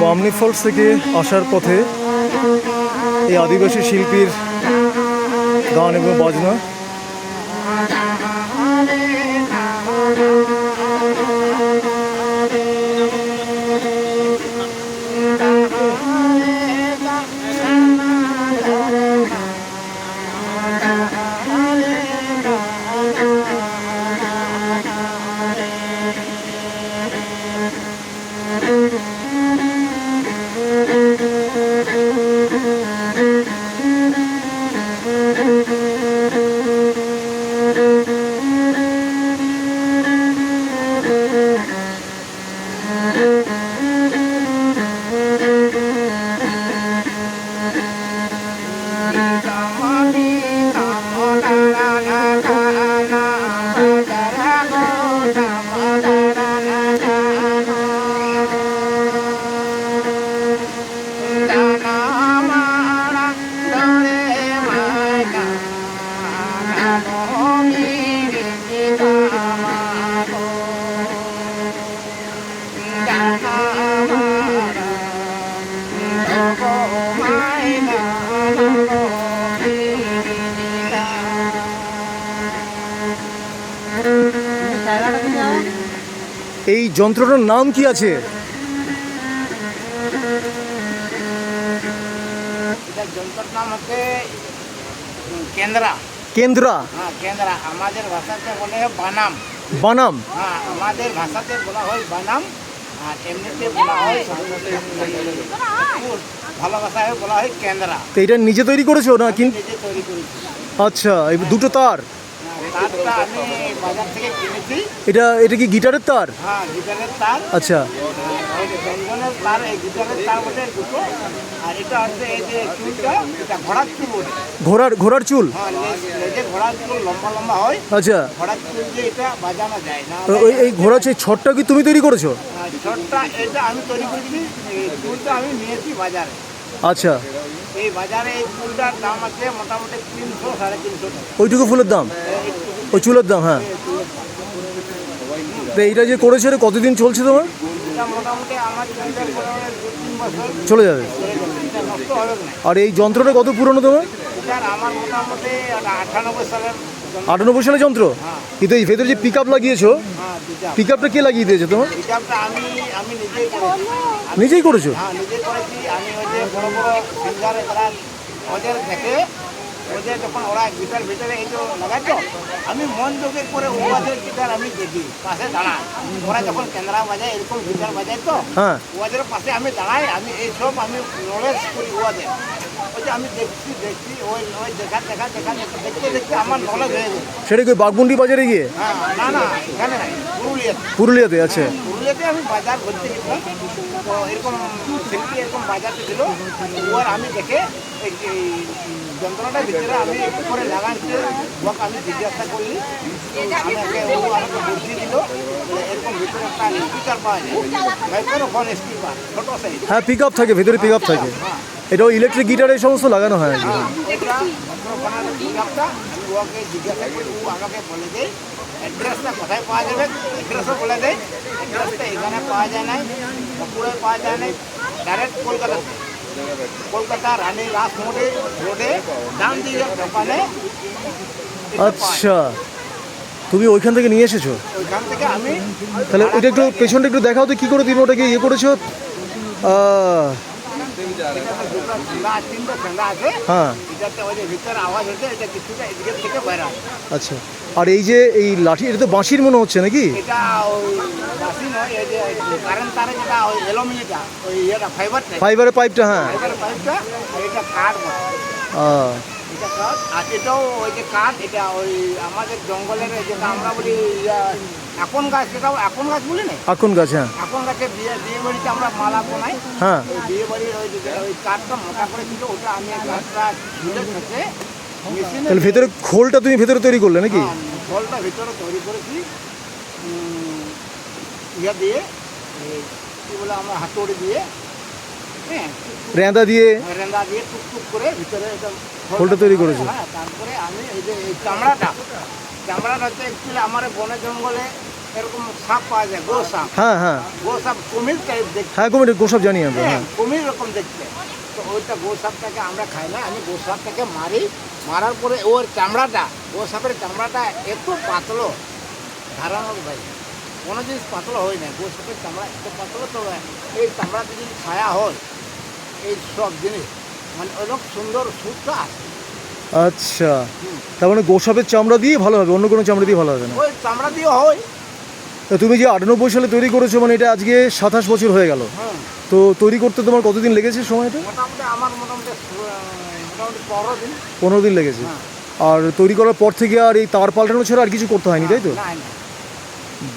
Bamni false থেকে আসার পথে এই আদিবাসী শিল্পীর গান এবং বাজনা। এই যন্ত্রটার নাম কি আছে? যন্ত্রটার নাম হচ্ছে কেন্দ্রা। কেন্দ্রা? হ্যাঁ কেন্দ্রা, আমাদের ভাষাতে বলে বানাম। বানাম? হ্যাঁ আমাদের ভাষাতে বলা হয় বানাম, আর এমনিতে বলা হয় ভালো ভাষায় বলা হয় কেন্দ্রা। তো এটা নিজে তৈরি করেছো না? নিজে তৈরি করেছি। আচ্ছা, এই দুটো তার? তারটা আমি বাজার থেকে কিনেছি। এটা কি গিটারের তার? হ্যাঁ গিটারের তার। আচ্ছা, ব্যঞ্জনের তার, এই গিটারের তার বলে দুটো। আর এটা হচ্ছে এই যে চুলটা, এটা ঘোড়ার চুল বলে। ঘোড়ার চুল? হ্যাঁ লেজে ঘোড়ার চুল লম্বা লম্বা হয়। আচ্ছা, ঘোড়ার চুল যে এটা বাজানো যায় না। এই ঘোড়ার সেই ছটটা কি তুমি তৈরি করেছো? ছটটা এটা আমি তৈরি করেছি, এই চুলটা আমি নিয়েছি বাজারে। আচ্ছা, এই বাজারে এই চুলটার দাম আছে মোটামুটি 300-350 টাকা। ওইটুকু ফুলের দাম? ওই চুলের দাম? হ্যাঁ। তো এইটা যে করেছো এটা কতদিন চলছে তোমার? এটা মোটামুটি আমার চুলটা 2-3 বছর চলে যাবে। এটা নষ্ট হবে না। আর এই যন্ত্রটা কত পুরনো তোমার? এটার আমার মোটামুটি 98 সালের। 98 সালের যন্ত্র? কিন্তু এই ভেতরে যে পিক আপ লাগিয়েছো, হ্যাঁ পিক আপটা কে লাগিয়ে দিয়েছে তোমার? পিকআপটা আমি নিজেই করেছি। নিজেই করেছো? হ্যাঁ নিজেই করেছি। আমি ওই যে বড় বড় সিঙ্গারে তারা ওদের দেখে, ওদের যখন ওরা গিটার ভিতরে এই যে লাগাইতো, আমি মন যোগে করে ওদের গিটার আমি দেখি, পাশে দাঁড়াই। ওরা যখন কেন্দ্রা বাজায় এরকম গিটার বাজায় তো, হ্যাঁ। ওদের পাশে আমি দাঁড়াই, আমি এইসব আমি নলেজ করি ওদের। ওই যে আমি দেখছি ওই দেখতে আমার নলেজ হয়ে গেছে। সেটা কি বাঘমুন্ডি বাজারে গিয়ে? হ্যাঁ না এখানে নাই, পুরুলিয়াতে। পুরুলিয়াতে? আচ্ছা। পুরুলিয়াতে আমি বাজার ঘুরতে গেছিলাম, তো এরকম শিল্পী এরকম বাজারতে ছিল। ওর আমি দেখে এই যন্ত্রটার ভিতরে আমি করে লাগাচ্ছি, ওকে আমি জিজ্ঞাসা করলি, আমাকে বুদ্ধি দিল এরকম ভিতরে একটা স্পিকার পাওয়া যায়, মাইক্রোফোন স্পিকার, ছোট সাইজ। হ্যাঁ, পিক আপ থাকে, ভেতরে পিক আপ থাকে। এটাও ইলেকট্রিক গিটারে এই সমস্ত লাগানো হয় আর কি। এটা মাইক্রোফোনের পিকআপটা আমি ওকে জিজ্ঞাসা করি, ও আমাকে বলে দেয় অ্যাড্রেসটা কোথায় পাওয়া যাবে। অ্যাড্রেসও বলে দেয়, অ্যাড্রেসটা এখানে পাওয়া যায় নাই, বাঁকুড়ায় পাওয়া যায় নাই, ডাইরেক্ট কলকাতা রানী রাস রোডে ডান দিকের দোকানে। আচ্ছা, তুমি ওইখান থেকে নিয়ে এসেছো? ওইখান থেকে আমি। তাহলে ওইটা একটু পেছনটা একটু দেখাও তো, কী করে তুমি ওটাকে ইয়ে করেছো? তিনটা ঠান্ডা আছে। হ্যাঁ। এটাতে ওই যে ভিতরে আওয়াজ হচ্ছে, এটা কিছুটা এদিকে থেকে বাইরে আসে। আচ্ছা, আর এই যে এই লাঠি, এটা তো বাঁশির মনে হচ্ছে নাকি? এটা ওই বাসি নয়, এই যে কারেন্ট তারে যেটা ওই অ্যালুমিনিয়ামটা, ওই ইয়েটা ফাইবারের পাইপটা? হ্যাঁ। ফাইবারের পাইপটা। আর এটা কাঠ বলে। এটা কাঠ। আর এটাও ওই যে কাঠ, এটা ওই আমাদের জঙ্গলের যেটা আমরা বলি এখন গাছ, সেটাও এখন গাছ বলি না? এখন গাছ? হ্যাঁ। এখন গাছে বিয়ে বাড়িতে আমরা মালা বানাই। হ্যাঁ। বিয়ে বাড়ির ওই কাঠটা মোটা করে ছিল, ওটা আমি গাছটা ঝুলে থেকে মেশিনে। তাহলে ভেতরে খোলটা তুমি ভেতরে তৈরি করলে নাকি? খোলটা ভিতরে তৈরি করেছি ইয়া দিয়ে, কী বলে আমরা হাতুড়ি দিয়ে, হ্যাঁ রেঁদা দিয়ে টুকটুক করে ভিতরে এটা খোলটা তৈরি করেছো? হ্যাঁ। তারপরে আমি এই যে এই চামড়াটা চামড়াটা হচ্ছে অ্যাকচুয়ালি আমার বনে জঙ্গলে এরকম সাপ পাওয়া যায়, গো সাপ। হ্যাঁ হ্যাঁ গো সাপ কুমির টাইপ দেখতে, হ্যাঁ কুমির গোসব জানি আমরা, হ্যাঁ হ্যাঁ। কুমির রকম দেখতে। তো ওইটা গো সাপটাকে আমরা খাই না, আমি গো সাপটাকে মারি, মারার পরে ওর চামড়াটা, গো সাপের চামড়াটা এত পাতলো ধারণার বাইরে, কোনো জিনিস পাতলা হয় না। গো সাপের চামড়া এত পাতলো, তো এই চামড়াতে যদি খায়া হয় এই সব জিনিস মানে অনেক সুন্দর সুস্থ আসে। আচ্ছা, তার মানে গোসাপের চামড়া দিয়ে ভালো হবে, অন্য কোনো চামড়া দিয়ে ভালো হবে না? ওই চামড়া দিয়ে হয়। তা তুমি যে 98 সালে তৈরি করেছো, মানে এটা আজকে 27 বছর হয়ে গেল, হুম, তো তৈরি করতে তোমার কতদিন লেগেছে সময়টা? মোটামুটি আমার মোটামুটি 15 দিন। 15 দিন লেগেছে। হ্যাঁ। আর তৈরি করার পর থেকে আর এই তার পাল্টানো ছাড়া আর কিছু করতে হয়নি, তাই তো? না না,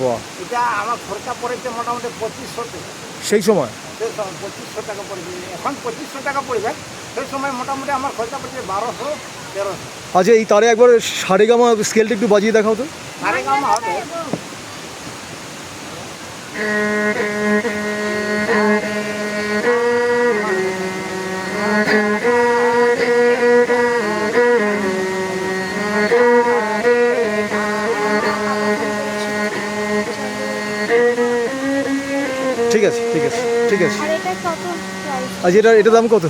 বাহ, এটা আমার খরচা পড়েছে মোটামুটি 2500 টাকা। সেই সময়? সেই সময় 2500 টাকা পড়েছে, এখন 2500 টাকা পড়বে। সেই সময় মোটামুটি আমার খরচা পড়েছে 1200-1300। আচ্ছা, এই তারে একবার সারেগামা স্কেলটা একটু বাজিয়ে দেখাও তো। সারেগামা হবে। ঠিক আছে, ঠিক আছে, ঠিক আছে। আর এটা কত প্রাইস? আচ্ছা, এটা দাম কত?